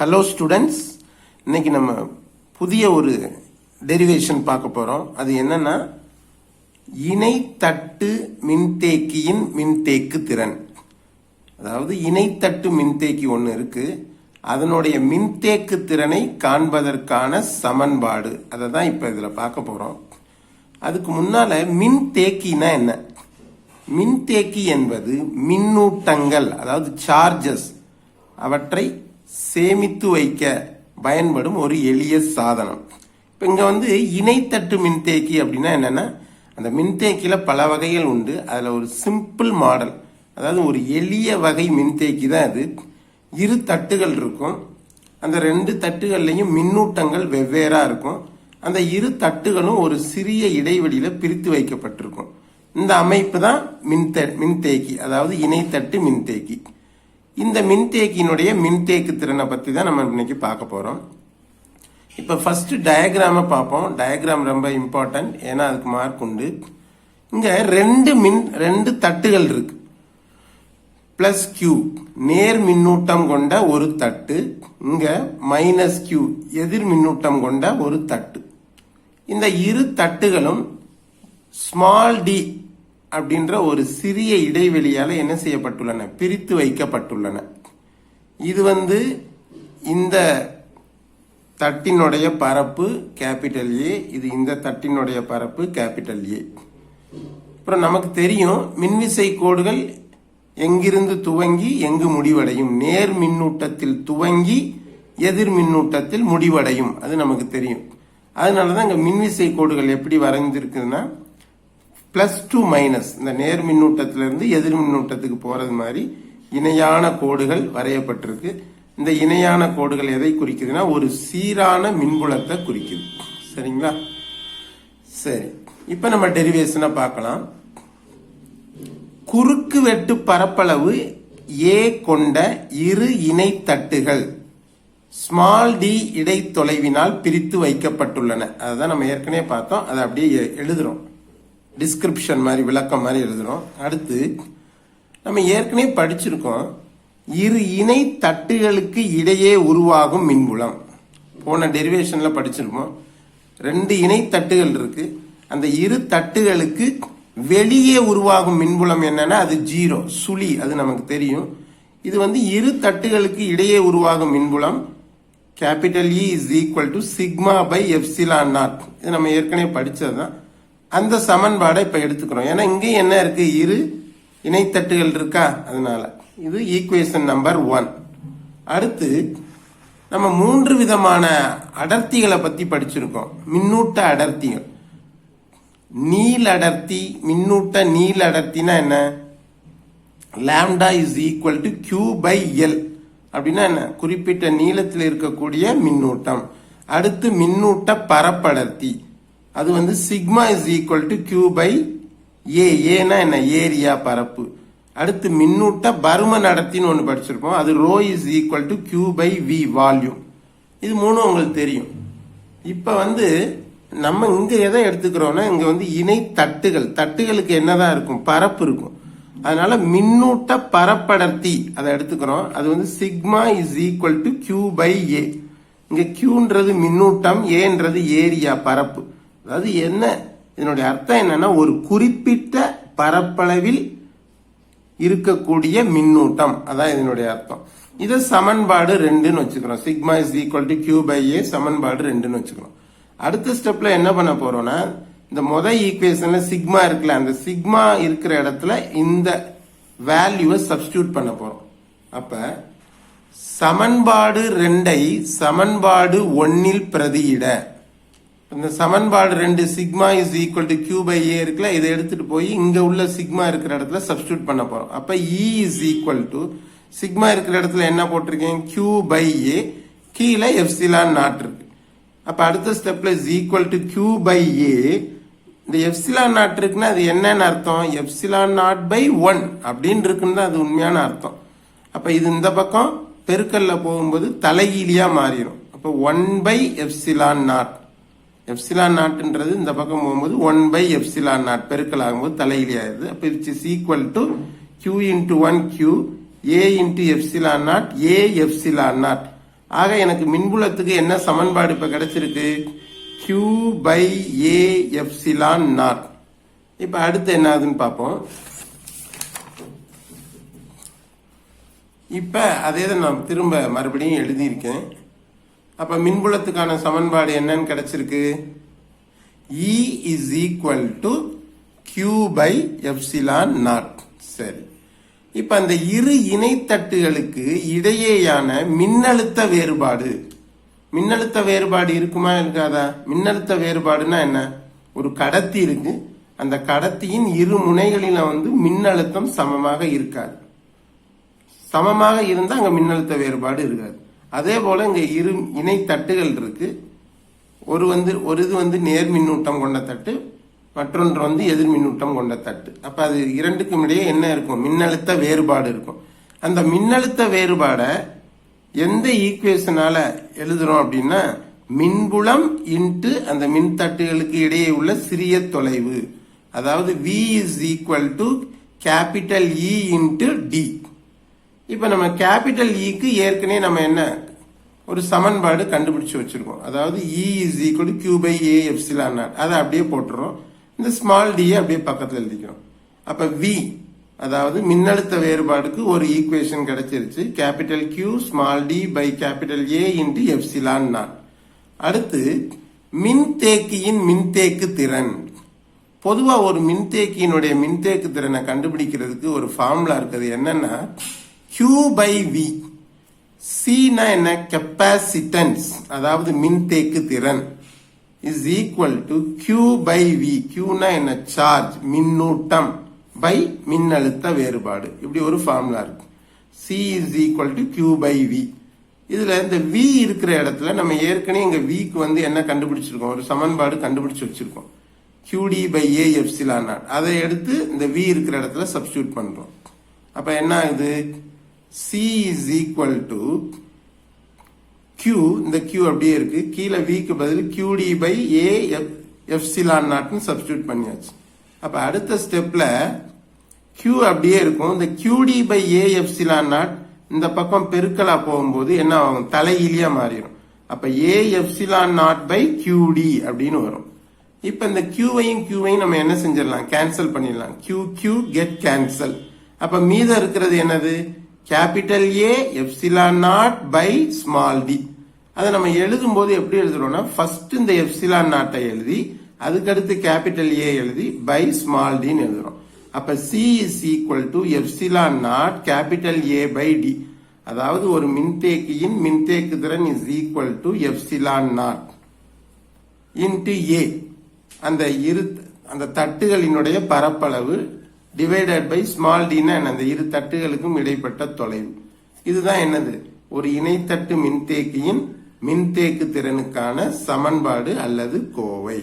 Hello students, இன்னைக்கு நம்ம புதிய ஒரு டெரிவேஷன் பார்க்க போறோம். அது என்னன்னா இணைத்தட்டு மின்தேக்கியின் மின்தேக்கு திறன். அதாவது இணைத்தட்டு மின்தேக்கி ஒன்று இருக்கு, அதனுடைய மின்தேக்கு திறனை காண்பதற்கான சமன்பாடு. அதை தான் இப்ப இதுல பார்க்க போறோம். அதுக்கு முன்னால மின்தேக்கினா என்ன? மின்தேக்கி என்பது மின்னூட்டங்கள், அதாவது சார்ஜஸ், அவற்றை சேமித்து வைக்க பயன்படும் ஒரு எளிய சாதனம். இப்போ இங்க இணைத்தட்டு மின்தேக்கி அப்படின்னா என்னன்னா, அந்த மின்தேக்கியில பல வகைகள் உண்டு. அதுல ஒரு சிம்பிள் மாடல், அதாவது ஒரு எளிய வகை மின்தேக்கி தான் அது. இரு தட்டுகள் இருக்கும், அந்த ரெண்டு தட்டுகள்லையும் மின்னூட்டங்கள் வெவ்வேறா இருக்கும். அந்த இரு தட்டுகளும் ஒரு சிறிய இடைவெளியில பிரித்து வைக்கப்பட்டிருக்கும். இந்த அமைப்பு தான் மின்தேக்கி, அதாவது இணைத்தட்டு மின்தேக்கி. இந்த மின்தேக்கியினுடைய மின்தேக்கு திறனை பத்தி தான் நம்ம இன்னைக்கு பார்க்க போறோம். இப்ப ஃபர்ஸ்ட் டயக்ராம பார்ப்போம். டயக்ராம் ரொம்ப இம்பார்ட்டன்ட், ஏன்னா அதுக்கு மார்க் உண்டு. இங்க ரெண்டு தட்டுகள் இருக்கு. பிளஸ் கியூ நேர் மின்னூட்டம் கொண்ட ஒரு தட்டு, இங்க மைனஸ் கியூ எதிர் மின்னூட்டம் கொண்ட ஒரு தட்டு. இந்த இரு தட்டுகளும் ஸ்மால் டி அப்படின்ற ஒரு சிறிய இடைவெளியால என்ன செய்யப்பட்டுள்ளன? பிரித்து வைக்கப்பட்டுள்ளன. இது இந்த தட்டினுடைய பரப்பு கேபிட்டல் ஏ, இது இந்த தட்டினுடைய பரப்பு கேபிட்டல் ஏ. அப்புறம் நமக்கு தெரியும் மின்விசை கோடுகள் எங்கிருந்து துவங்கி எங்கு முடிவடையும். நேர் மின்னூட்டத்தில் துவங்கி எதிர் மின்னூட்டத்தில் முடிவடையும், அது நமக்கு தெரியும். அதனாலதான் இங்க மின்விசை கோடுகள் எப்படி வரைஞ்சிருக்குதுன்னா, பிளஸ் டு மைனஸ், இந்த நேர் மின்னூட்டத்திலிருந்து எதிர் மின்னூட்டத்துக்கு போறது மாதிரி இணையான கோடுகள் வரையப்பட்டிருக்கு. இந்த இணையான கோடுகள் எதை குறிக்குதுன்னா, ஒரு சீரான மின்புலத்தை குறிக்குது. சரிங்களா? சரி, இப்ப நம்ம டெரிவேஷனை பார்க்கலாம். குறுக்கு வெட்டு பரப்பளவு ஏ கொண்ட இரு இணை தட்டுகள் ஸ்மால் டி இடைத்தொலைவினால் பிரித்து வைக்கப்பட்டுள்ளன. அதுதான் நம்ம ஏற்கனவே பார்த்தோம். அதை அப்படியே எழுதுறோம், டிஸ்கிரிப்ஷன் மாதிரி, விளக்கம் மாதிரி எழுதுறோம். அடுத்து நம்ம ஏற்கனவே படிச்சிருக்கோம், இரு இணை தட்டுகளுக்கு இடையே உருவாகும் மின்புலம். போன டெரிவேஷன்ல படிச்சிருக்கோம். ரெண்டு இணை தட்டுகள் இருக்கு, அந்த இரு தட்டுகளுக்கு வெளியே உருவாகும் மின்புலம் என்னன்னா அது ஜீரோ, சுழி, அது நமக்கு தெரியும். இது இரு தட்டுகளுக்கு இடையே உருவாகும் மின்புலம் capital E is equal to sigma by epsilon nought. இது நம்ம ஏற்கனவே படிச்சதுதான். அந்த சமன்பாடை இப்ப எடுத்துக்கிறோம். ஏன்னா இங்க என்ன இருக்கு? இரு இணைத்தட்டுகள் இருக்கா, அதனால இது ஈக்குவேஷன் நம்பர் 1. அடுத்து நம்ம 3 விதமான அடர்த்திகளை பத்தி படிச்சிருக்கோம். மின்னூட்ட அடர்த்திகள், நீள் அடர்த்தி, மின்னூட்ட நீள் அடர்த்தினா என்ன? Lambda is equal to Q by L. அப்படின்னா என்ன? குறிப்பிட்ட நீளத்தில் இருக்கக்கூடிய மின்னூட்டம். அடுத்து மின்னூட்ட பரப்படர்த்தி, அது sigma is equal to Q by A. ஏன்னா என்ன? ஏரியா, பரப்பு. அடுத்து மின்னூட்ட பருமன் அடர்த்தின்னு ஒன்று படிச்சிருப்போம், அது rho is equal to Q by V, volume. இது மூணும் உங்களுக்கு தெரியும். இப்ப நம்ம இங்க எதை எடுத்துக்கிறோம்னா, இங்க இணை தட்டுகள், தட்டுகளுக்கு என்னதான் இருக்கும்? பரப்பு இருக்கும். அதனால மின்னூட்ட பரப்படர்த்தி அதை எடுத்துக்கிறோம். அது sigma is equal to Q by A. இங்க கியூன்றது மின்னூட்டம், ஏன்றது ஏரியா, பரப்பு. அதாவது என்ன இதனுடைய அர்த்தம் என்னன்னா, ஒரு குறிப்பிட்ட பரப்பளவில் இருக்கக்கூடிய மின்னூட்டம், அதான் இதனுடைய அர்த்தம். இதை சமன்பாடு 2ன்னு வச்சுக்கிறோம். Sigma is equal to Q by A, சமன்பாடு 2ன்னு வச்சுக்கிறோம். அடுத்த ஸ்டெப்ல என்ன பண்ண போறோம்னா, இந்த முதல் ஈக்குவேஷன்ல சிக்மா இருக்குல்ல, அந்த சிக்மா இருக்கிற இடத்துல இந்த வேல்யூவை சப்ஸ்டியூட் பண்ண போறோம். அப்ப சமன்பாடு 2ஐ சமன்பாடு 1ல் பிரதியிட, இந்த சமன்பாடு 2 sigma is equal to Q by A இருக்குல்ல, இதை எடுத்துட்டு போய் இங்க உள்ள சிக்மா இருக்கிற இடத்துல சப்ஸ்டியூட் பண்ண போறோம். அப்ப இ இஸ் ஈக்குவல் டு சிக்மா இருக்கிற இடத்துல என்ன போட்டிருக்கேன்? கியூ பை ஏ, கீழே எப்சிலான் நாட் இருக்கு. அப்ப அடுத்த ஸ்டெப்ல is equal to Q by A. இந்த எப்சிலான் நாட் இருக்குன்னா அது என்னன்னு அர்த்தம்? எப்சிலான் நாட் பை 1 அப்படின்னு இருக்குன்னு அது உண்மையான அர்த்தம். அப்ப இது இந்த பக்கம் பெருக்கல்ல போகும்போது தலைகீழியா மாறிடும். அப்ப 1 பை எப்சிலான் நாட், எப்சிலான் நாட்ன்றது இந்த பக்கம் போகும்போது 1 பை எப்சிலான் நாட் பெருக்கல் ஆகும்போது தலைகீழி ஆயிருது. அப்ப it's equal to Q into 1 Q, A into epsilon nought, A epsilon nought. ஆக எனக்கு மின்புலத்துக்கு என்ன சமன்பாடு இப்ப கிடைச்சிருக்கு? Q by A epsilon naught. இப்ப அடுத்து என்ன ஆகுதுன்னு பார்ப்போம். இப்ப அதே தான் நான் திரும்ப மறுபடியும் எழுதியிருக்கேன். அப்ப மின்புலத்துக்கான சமன்பாடு என்னன்னு கிடைச்சிருக்கு? E is equal to Q by epsilon naught. சரி, இப்ப அந்த இரு இணைத்தட்டுகளுக்கு இடையேயான மின்னழுத்த வேறுபாடு, மின்னழுத்த வேறுபாடு இருக்குமா இருக்காதா? மின்னழுத்த வேறுபாடுனா என்ன? ஒரு கடத்தி இருக்கு, அந்த கடத்தியின் இரு முனைகளில மின்னழுத்தம் சமமாக இருக்காது. சமமாக இருந்தா அங்க மின்னழுத்த வேறுபாடு இருக்காது. அதே போல இங்க இரு இணை தட்டுகள் இருக்கு. ஒரு இது நேர் மின்னூட்டம் கொண்ட தட்டு, மற்றொன்று எதிர் மின்னூட்டம் கொண்ட தட்டு. அப்ப அது இரண்டுக்கும் இடையே என்ன இருக்கும்? மின்னழுத்த வேறுபாடு இருக்கும். அந்த மின்னழுத்த வேறுபாட எந்த ஈக்குவேஷனால எழுதுறோம் அப்படின்னா, மின்புலம் இன்ட்டு அந்த மின்தட்டுகளுக்கு இடையே உள்ள சிறிய தொலைவு, அதாவது V is equal to capital E into D. இப்ப நம்ம கேபிட்டல் க்கு ஏற்கனவே நம்ம என்ன ஒரு சமன்பாடு கண்டுபிடிச்சு வச்சிருக்கோம். அதாவது E is equal to Q by A epsilon naught. அதை அப்படியே போட்டுறோம். இந்த ஸ்மால் d அப்படியே பக்கத்துல எழுதிக்கிறோம். அப்ப V, அதாவது மின்னழுத்த வேறுபாடுக்கு ஒரு ஈக்குவேஷன் கிடைச்சிருச்சு. Capital Q small d by capital A into epsilon nought. அடுத்து மின்தேக்கியின் மின்தேக்கு திறன். பொதுவா ஒரு மின்தேக்கியினுடைய மின்தேக்கு திறனை கண்டுபிடிக்கிறதுக்கு ஒரு ஃபார்முலா இருக்குது. என்னன்னா Q by V. C னா என்ன? கெப்பாசிட்டன்ஸ், அதாவது மின்தேக்கு திறன், is equal to Q by V. Q னா என்ன? சார்ஜ், மின்னூட்டம் பை மின்னழுத்த வேறுபாடு. இப்படி ஒரு ஃபார்முலா இருக்கு. C is equal to Q by V. இதுல இந்த V இருக்கிற இடத்துல நம்ம ஏற்கனவே இங்க V க்கு என்ன கண்டுபிடிச்சிருக்கோம்? ஒரு சமன்பாடு கண்டுபிடிச்சு வச்சிருக்கோம். QD by A epsilon naught. அதை எடுத்து இந்த V இருக்கிற இடத்துல சப்ஸ்டியூட் பண்றோம். அப்ப என்ன ஆகுது? C is equal to Q, இந்த Q அப்படியே இருக்கு, கீழே V க்கு பதில் QD by A epsilon naught substitute பண்ணியாச்சு. அப்ப அடுத்த ஸ்டெப்ல Q அப்படியே இருக்கும். இந்த QD by A epsilon naught இந்த பக்கம் பெருக்கலா போகும்போது என்ன ஆகும்? தலையிலியா மாறிடும். அப்ப A epsilon naught by QD அப்படின்னு வரும். இப்ப இந்த Qவையும் Qவையும் நம்ம என்ன செஞ்சிடலாம்? கேன்சல் பண்ணிடலாம். Q get cancel. அப்ப மீதம் இருக்கிறது என்னது? Capital A epsilon nought by small d. அதை நம்ம எழுதும் போது எப்படி எழுதுறோம்னா, ஃபர்ஸ்ட் இந்த எப்சிலான் நாட்டை எழுதி அதுக்கடுத்து கேபிட்டல் A எழுதி பை ஸ்மால் d எழுதுறோம். அப்ப C is equal to epsilon nought capital A by d. அதாவது ஒரு மின்தேக்கியின் மின்தேக்கு திறன் is equal to epsilon nought into A, அந்த தட்டுகளினுடைய பரப்பளவு டிவைடட் பை ஸ்மால் d. அந்த இரு தட்டுகளுக்கும் இடைப்பட்ட தொலைவு. இதுதான் என்னது? ஒரு இணைத்தட்டு மின்தேக்கியின் மின்தேக்கு திறனுக்கான சமன்பாடு அல்லது கோவை.